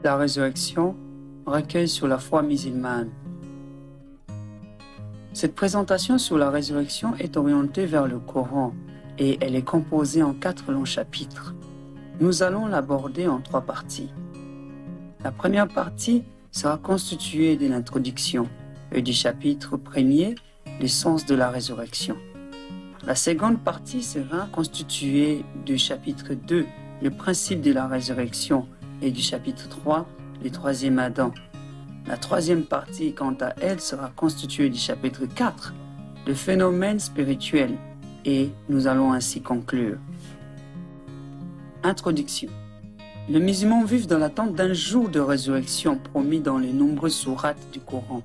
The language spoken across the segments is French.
La résurrection, recueil sur la foi musulmane. Cette présentation sur la résurrection est orientée vers le Coran et elle est composée en 4 longs chapitres. Nous allons l'aborder en 3 parties. La première partie sera constituée de l'introduction et du chapitre 1er, le sens de la résurrection. La seconde partie sera constituée du chapitre 2, le principe de la résurrection, et du chapitre 3, le 3e Adam. La troisième partie, quant à elle, sera constituée du chapitre 4, le phénomène spirituel, et nous allons ainsi conclure. Introduction. Les musulmans vivent dans l'attente d'un jour de résurrection promis dans les nombreuses sourates du Coran.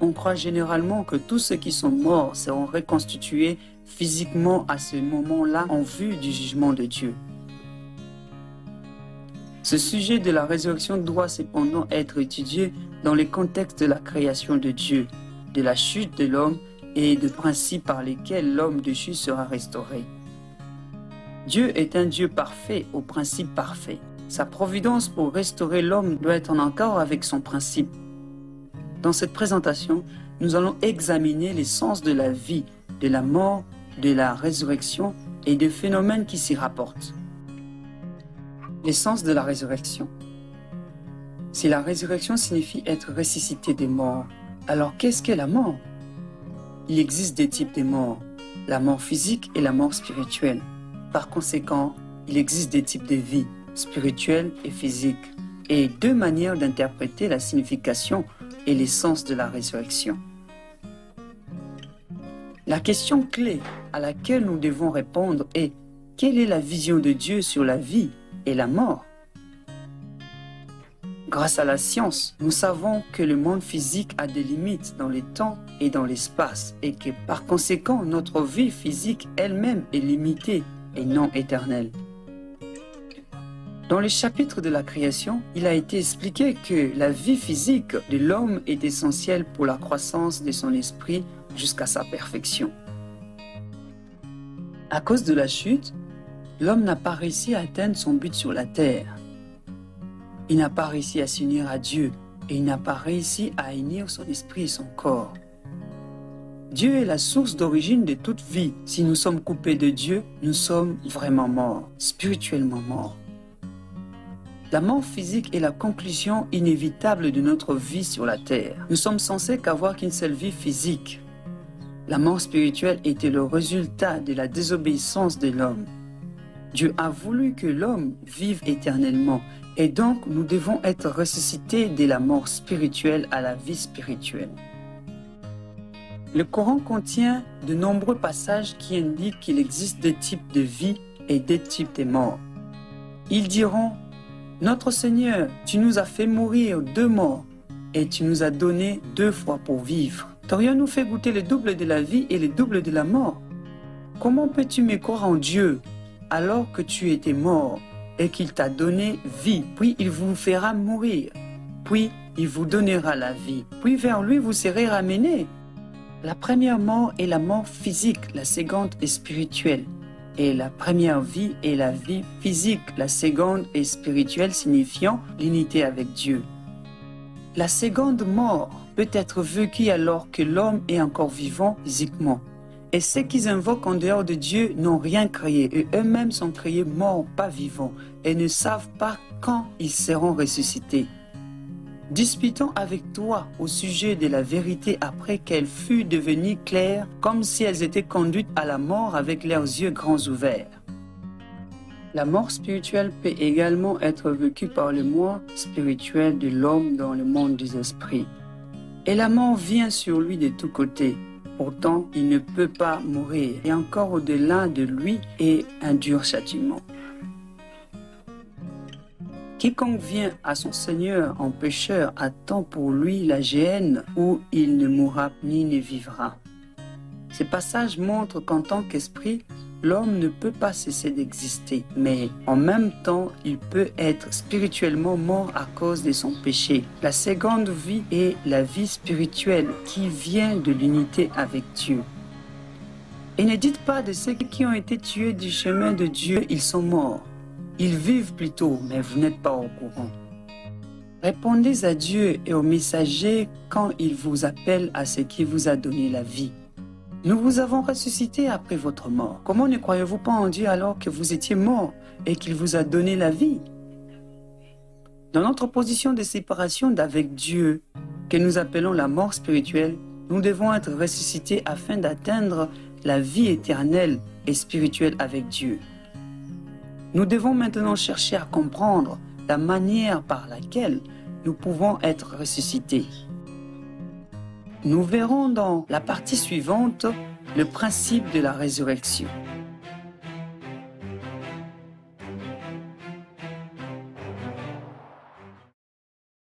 On croit généralement que tous ceux qui sont morts seront reconstitués physiquement à ce moment-là en vue du jugement de Dieu. Ce sujet de la résurrection doit cependant être étudié dans le contexte de la création de Dieu, de la chute de l'homme et des principes par lesquels l'homme déchu sera restauré. Dieu est un Dieu parfait aux principes parfaits. Sa providence pour restaurer l'homme doit être en accord avec son principe. Dans cette présentation, nous allons examiner l'essence de la vie, de la mort, de la résurrection et des phénomènes qui s'y rapportent. L'essence de la résurrection. Si la résurrection signifie être ressuscité des morts, alors qu'est-ce qu'est la mort? Il existe des types de morts, la mort physique et la mort spirituelle. Par conséquent, il existe des types de vie, spirituelle et physique, et 2 manières d'interpréter la signification et l'essence de la résurrection. La question clé à laquelle nous devons répondre est: quelle est la vision de Dieu sur la vie et la mort? Grâce à la science, nous savons que le monde physique a des limites dans le temps et dans l'espace et que par conséquent notre vie physique elle-même est limitée et non éternelle. Dans le chapitre de la création, il a été expliqué que la vie physique de l'homme est essentielle pour la croissance de son esprit jusqu'à sa perfection. À cause de la chute, l'homme n'a pas réussi à atteindre son but sur la terre. Il n'a pas réussi à s'unir à Dieu et il n'a pas réussi à unir son esprit et son corps. Dieu est la source d'origine de toute vie. Si nous sommes coupés de Dieu, nous sommes vraiment morts, spirituellement morts. La mort physique est la conclusion inévitable de notre vie sur la terre. Nous sommes censés qu'avoir qu'une seule vie physique. La mort spirituelle était le résultat de la désobéissance de l'homme. Dieu a voulu que l'homme vive éternellement et donc nous devons être ressuscités de la mort spirituelle à la vie spirituelle. Le Coran contient de nombreux passages qui indiquent qu'il existe 2 types de vie et 2 types de mort. Ils diront: Notre Seigneur, tu nous as fait mourir 2 morts et tu nous as donné 2 fois pour vivre. T'aurions-nous fait goûter le double de la vie et le double de la mort? Comment peux-tu me croire en Dieu alors que tu étais mort et qu'il t'a donné vie, puis il vous fera mourir, puis il vous donnera la vie, puis vers lui vous serez ramenés? La première mort est la mort physique, la seconde est spirituelle. Et la première vie est la vie physique, la seconde est spirituelle, signifiant l'unité avec Dieu. La seconde mort peut être vécue alors que l'homme est encore vivant physiquement. Et ceux qui invoquent en dehors de Dieu n'ont rien créé, et eux-mêmes sont créés morts, pas vivants, et ne savent pas quand ils seront ressuscités. Disputons avec toi au sujet de la vérité après qu'elle fut devenue claire, comme si elles étaient conduites à la mort avec leurs yeux grands ouverts. La mort spirituelle peut également être vécue par le moi spirituel de l'homme dans le monde des esprits. Et la mort vient sur lui de tous côtés. Pourtant, il ne peut pas mourir, et encore au-delà de lui est un dur châtiment. Quiconque vient à son Seigneur en pécheur attend pour lui la géhenne où il ne mourra ni ne vivra. Ce passage montre qu'en tant qu'esprit, l'homme ne peut pas cesser d'exister, mais en même temps, il peut être spirituellement mort à cause de son péché. La seconde vie est la vie spirituelle qui vient de l'unité avec Dieu. Et ne dites pas de ceux qui ont été tués du chemin de Dieu, ils sont morts. Ils vivent plutôt, mais vous n'êtes pas au courant. Répondez à Dieu et au messager quand il vous appelle à ce qui vous a donné la vie. Nous vous avons ressuscité après votre mort. Comment ne croyez-vous pas en Dieu alors que vous étiez mort et qu'il vous a donné la vie? Dans notre position de séparation d'avec Dieu, que nous appelons la mort spirituelle, nous devons être ressuscités afin d'atteindre la vie éternelle et spirituelle avec Dieu. Nous devons maintenant chercher à comprendre la manière par laquelle nous pouvons être ressuscités. Nous verrons dans la partie suivante le principe de la résurrection.